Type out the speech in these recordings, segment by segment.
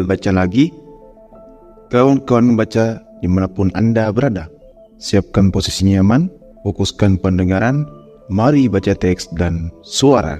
Baca lagi. Kawan-kawan baca dimanapun Anda berada. Siapkan posisi nyaman, fokuskan pendengaran, mari baca teks dan suara.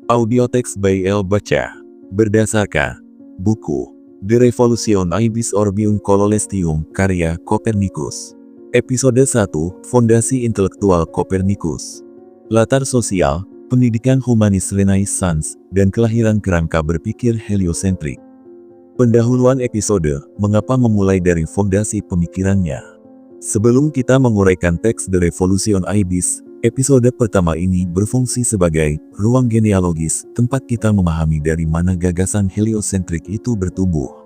Audio teks by El Baca. Berdasarkan buku De Revolution Ibis Orbium Coelestium karya Copernicus. Episode 1, Fondasi Intelektual Copernicus. Latar sosial, pendidikan humanis Renaissance, dan kelahiran kerangka berpikir heliosentrik. Pendahuluan episode, mengapa memulai dari fondasi pemikirannya. Sebelum kita menguraikan teks The Revolution Ibis, episode pertama ini berfungsi sebagai ruang genealogis, tempat kita memahami dari mana gagasan heliosentrik itu bertumbuh.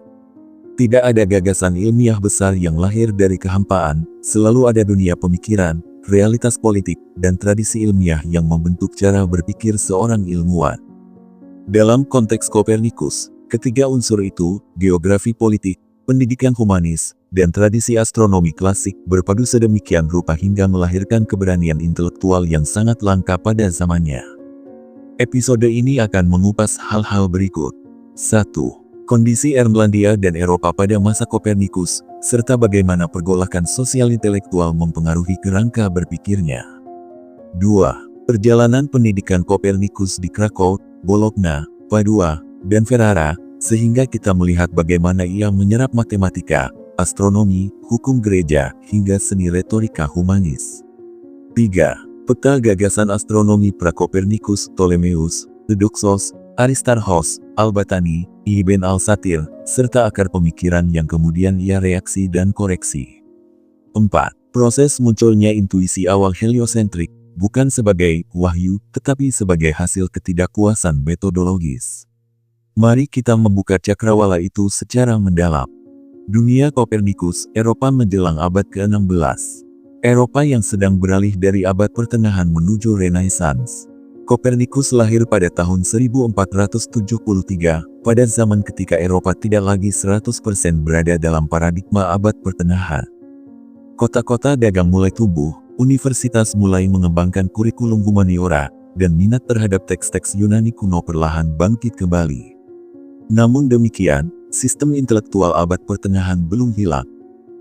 Tidak ada gagasan ilmiah besar yang lahir dari kehampaan, selalu ada dunia pemikiran, realitas politik, dan tradisi ilmiah yang membentuk cara berpikir seorang ilmuwan. Dalam konteks Copernicus, ketiga unsur itu, geografi politik, pendidikan humanis, dan tradisi astronomi klasik berpadu sedemikian rupa hingga melahirkan keberanian intelektual yang sangat langka pada zamannya. Episode ini akan mengupas hal-hal berikut. 1. Kondisi Irlandia dan Eropa pada masa Copernicus, serta bagaimana pergolakan sosial intelektual mempengaruhi kerangka berpikirnya. 2. Perjalanan pendidikan Copernicus di Krakow, Bologna, Padua, dan Ferrara, sehingga kita melihat bagaimana ia menyerap matematika, astronomi, hukum gereja, hingga seni retorika humanis. 3. Peta gagasan astronomi pra-Copernicus Ptolemeus, Eudoxos, Aristarchos, Al-Batani, Ibn al-Satir, serta akar pemikiran yang kemudian ia reaksi dan koreksi. 4. Proses munculnya intuisi awal heliosentrik, bukan sebagai wahyu, tetapi sebagai hasil ketidakpuasan metodologis. Mari kita membuka cakrawala itu secara mendalam. Dunia Copernicus, Eropa menjelang abad ke-16. Eropa yang sedang beralih dari abad pertengahan menuju Renaissance. Copernicus lahir pada tahun 1473, pada zaman ketika Eropa tidak lagi 100% berada dalam paradigma abad pertengahan. Kota-kota dagang mulai tumbuh, universitas mulai mengembangkan kurikulum humaniora, dan minat terhadap teks-teks Yunani kuno perlahan bangkit kembali. Namun demikian, sistem intelektual abad pertengahan belum hilang.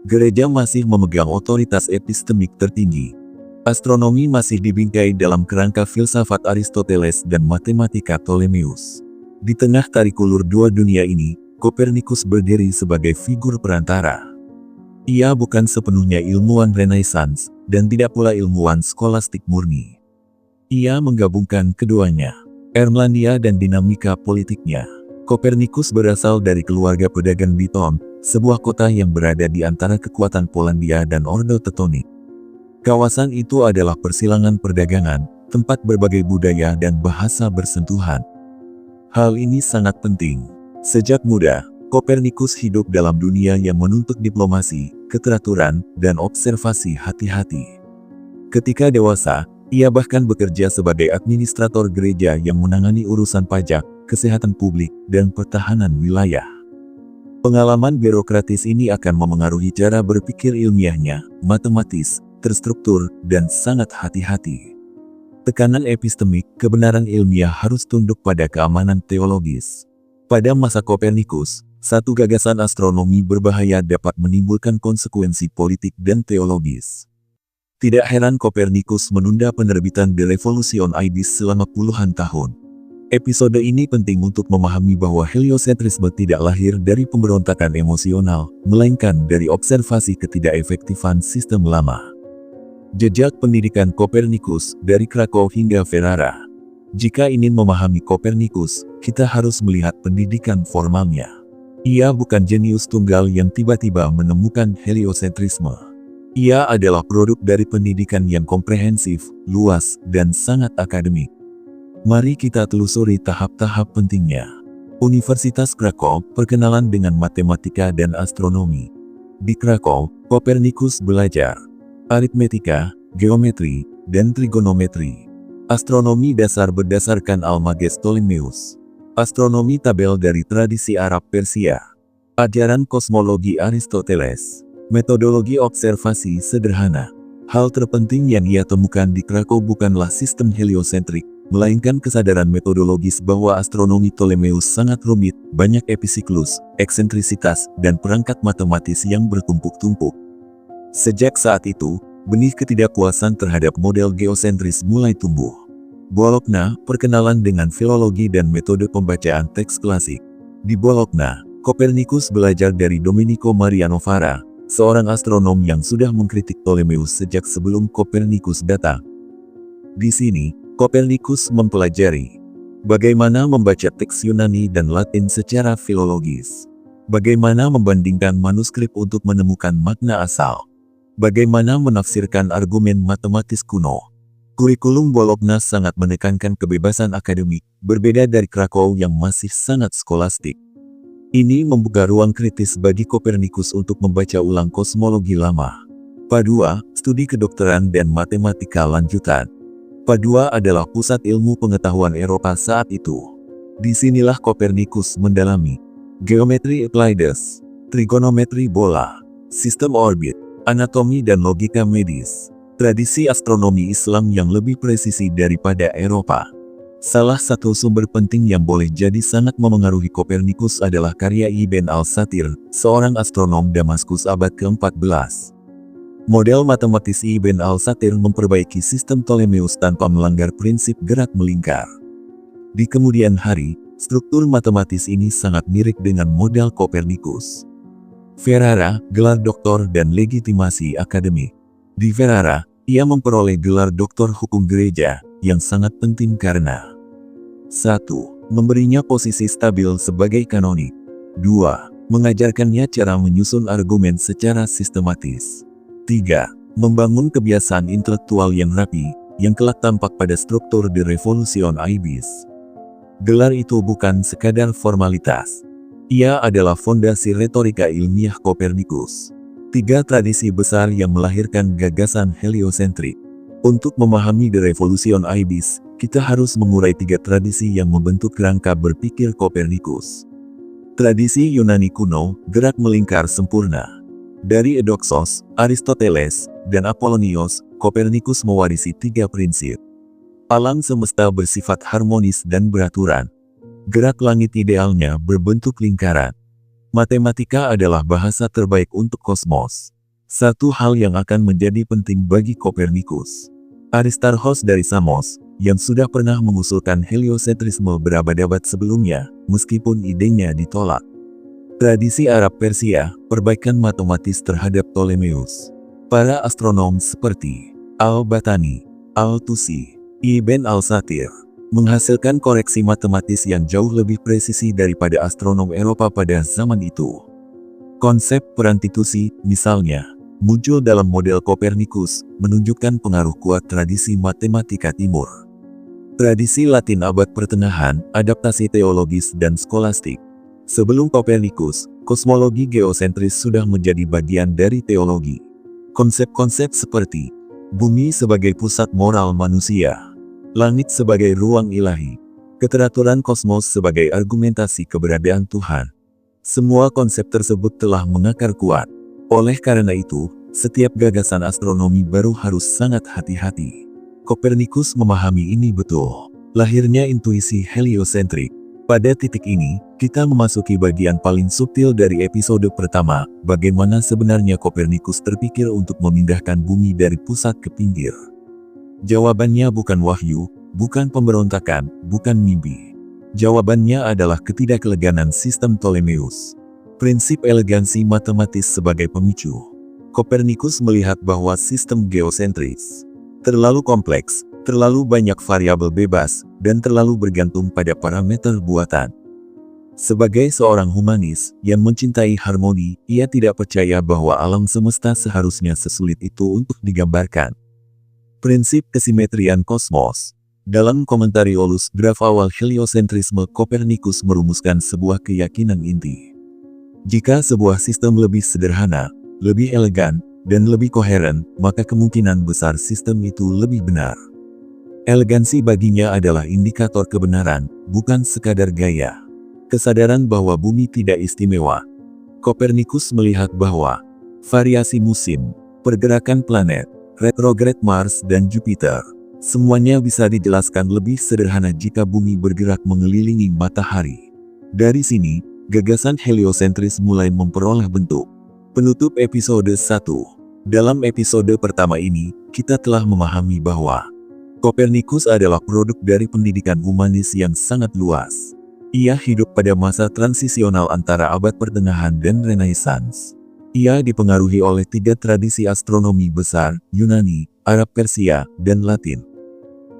Gereja masih memegang otoritas epistemik tertinggi. Astronomi masih dibingkai dalam kerangka filsafat Aristoteles dan matematika Ptolemeus. Di tengah tarik ulur dua dunia ini, Copernicus berdiri sebagai figur perantara. Ia bukan sepenuhnya ilmuwan Renaissance, dan tidak pula ilmuwan skolastik murni. Ia menggabungkan keduanya, Irlandia dan dinamika politiknya. Copernicus berasal dari keluarga pedagang di Thom, sebuah kota yang berada di antara kekuatan Polandia dan Ordo Teutonik. Kawasan itu adalah persilangan perdagangan, tempat berbagai budaya dan bahasa bersentuhan. Hal ini sangat penting. Sejak muda, Copernicus hidup dalam dunia yang menuntut diplomasi, keteraturan, dan observasi hati-hati. Ketika dewasa, ia bahkan bekerja sebagai administrator gereja yang menangani urusan pajak, kesehatan publik, dan pertahanan wilayah. Pengalaman birokratis ini akan memengaruhi cara berpikir ilmiahnya, matematis, terstruktur, dan sangat hati-hati. Tekanan epistemik, kebenaran ilmiah harus tunduk pada keamanan teologis. Pada masa Copernicus, satu gagasan astronomi berbahaya dapat menimbulkan konsekuensi politik dan teologis. Tidak heran Copernicus menunda penerbitan The Revolution Ibis selama puluhan tahun. Episode ini penting untuk memahami bahwa heliosentrisme tidak lahir dari pemberontakan emosional, melainkan dari observasi ketidakefektifan sistem lama. Jejak pendidikan Copernicus dari Krakow hingga Ferrara. Jika ingin memahami Copernicus, kita harus melihat pendidikan formalnya. Ia bukan jenius tunggal yang tiba-tiba menemukan heliosentrisme. Ia adalah produk dari pendidikan yang komprehensif, luas, dan sangat akademik. Mari kita telusuri tahap-tahap pentingnya. Universitas Krakow, perkenalan dengan matematika dan astronomi. Di Krakow, Copernicus belajar aritmetika, geometri, dan trigonometri. Astronomi dasar berdasarkan Almagest Ptolemeus. Astronomi tabel dari tradisi Arab Persia. Ajaran kosmologi Aristoteles. Metodologi observasi sederhana. Hal terpenting yang ia temukan di Krakow bukanlah sistem heliosentrik, melainkan kesadaran metodologis bahwa astronomi Ptolemeus sangat rumit, banyak episiklus, eksentrisitas, dan perangkat matematis yang bertumpuk-tumpuk. Sejak saat itu, benih ketidakpuasan terhadap model geosentris mulai tumbuh. Bologna, perkenalan dengan filologi dan metode pembacaan teks klasik. Di Bologna, Copernicus belajar dari Domenico Maria Novara, seorang astronom yang sudah mengkritik Ptolemeus sejak sebelum Copernicus datang. Di sini, Copernicus mempelajari bagaimana membaca teks Yunani dan Latin secara filologis, bagaimana membandingkan manuskrip untuk menemukan makna asal, bagaimana menafsirkan argumen matematis kuno. Kurikulum Bologna sangat menekankan kebebasan akademik, berbeda dari Krakow yang masih sangat skolastik. Ini membuka ruang kritis bagi Copernicus untuk membaca ulang kosmologi lama. Padua, studi kedokteran dan matematika lanjutan. Padua adalah pusat ilmu pengetahuan Eropa saat itu. Disinilah Copernicus mendalami geometri Euclides, trigonometri bola, sistem orbit, anatomi dan logika medis, tradisi astronomi Islam yang lebih presisi daripada Eropa. Salah satu sumber penting yang boleh jadi sangat memengaruhi Copernicus adalah karya Ibn al-Satir, seorang astronom Damaskus abad ke-14. Model matematis Ibn al-Satir memperbaiki sistem Ptolemeus tanpa melanggar prinsip gerak melingkar. Di kemudian hari, struktur matematis ini sangat mirip dengan model Copernicus. Ferrara, gelar doktor dan legitimasi akademik. Di Ferrara, ia memperoleh gelar doktor hukum gereja, yang sangat penting karena 1. Memberinya posisi stabil sebagai kanonik. 2. Mengajarkannya cara menyusun argumen secara sistematis. 3. Membangun kebiasaan intelektual yang rapi, yang kelak tampak pada struktur De Revolution Ibis. Gelar itu bukan sekadar formalitas. Ia adalah fondasi retorika ilmiah Copernicus. 3 tradisi besar yang melahirkan gagasan heliosentrik. Untuk memahami De Revolution Ibis, kita harus mengurai 3 tradisi yang membentuk kerangka berpikir Copernicus. Tradisi Yunani kuno, gerak melingkar sempurna. Dari Eudoxos, Aristoteles, dan Apollonios, Copernicus mewarisi 3 prinsip. Alam semesta bersifat harmonis dan beraturan. Gerak langit idealnya berbentuk lingkaran. Matematika adalah bahasa terbaik untuk kosmos. Satu hal yang akan menjadi penting bagi Copernicus. Aristarchos dari Samos, yang sudah pernah mengusulkan heliosentrisme berabad-abad sebelumnya, meskipun idenya ditolak. Tradisi Arab Persia, perbaikan matematis terhadap Ptolemeus. Para astronom seperti Al-Batani, Al-Tusi, Ibn al-Satir, menghasilkan koreksi matematis yang jauh lebih presisi daripada astronom Eropa pada zaman itu. Konsep peran Tusi, misalnya, muncul dalam model Copernicus, menunjukkan pengaruh kuat tradisi matematika timur. Tradisi Latin abad pertengahan, adaptasi teologis dan skolastik. Sebelum Copernicus, kosmologi geosentris sudah menjadi bagian dari teologi. Konsep-konsep seperti bumi sebagai pusat moral manusia, langit sebagai ruang ilahi, keteraturan kosmos sebagai argumentasi keberadaan Tuhan. Semua konsep tersebut telah mengakar kuat. Oleh karena itu, setiap gagasan astronomi baru harus sangat hati-hati. Copernicus memahami ini betul. Lahirnya intuisi heliosentrik. Pada titik ini, kita memasuki bagian paling subtil dari episode pertama, bagaimana sebenarnya Copernicus terpikir untuk memindahkan bumi dari pusat ke pinggir. Jawabannya bukan wahyu, bukan pemberontakan, bukan mimpi. Jawabannya adalah ketidakeleganan sistem Ptolemeus. Prinsip elegansi matematis sebagai pemicu. Copernicus melihat bahwa sistem geosentris terlalu kompleks, terlalu banyak variabel bebas, dan terlalu bergantung pada parameter buatan. Sebagai seorang humanis yang mencintai harmoni, ia tidak percaya bahwa alam semesta seharusnya sesulit itu untuk digambarkan. Prinsip kesimetrian kosmos. Dalam Commentariolus Graph awal heliosentrisme, Copernicus merumuskan sebuah keyakinan inti. Jika sebuah sistem lebih sederhana, lebih elegan, dan lebih koheren, maka kemungkinan besar sistem itu lebih benar. Elegansi baginya adalah indikator kebenaran, bukan sekadar gaya. Kesadaran bahwa bumi tidak istimewa, Kopernikus melihat bahwa variasi musim, pergerakan planet, retrograde Mars dan Jupiter, semuanya bisa dijelaskan lebih sederhana jika bumi bergerak mengelilingi matahari. Dari sini, gagasan heliosentris mulai memperoleh bentuk. Penutup episode 1. Dalam episode pertama ini, kita telah memahami bahwa Kopernikus adalah produk dari pendidikan humanis yang sangat luas. Ia hidup pada masa transisional antara abad pertengahan dan Renaissance. Ia dipengaruhi oleh 3 tradisi astronomi besar, Yunani, Arab Persia, dan Latin.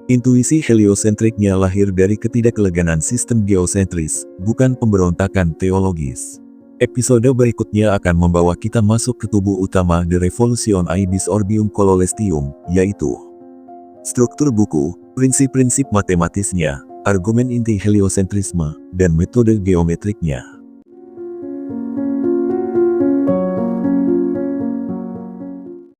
Intuisi heliosentriknya lahir dari ketidakeleganan sistem geosentris, bukan pemberontakan teologis. Episode berikutnya akan membawa kita masuk ke tubuh utama The Revolution Ibis Orbium Coelestium, yaitu struktur buku, prinsip-prinsip matematisnya, argumen inti heliosentrisme, dan metode geometriknya.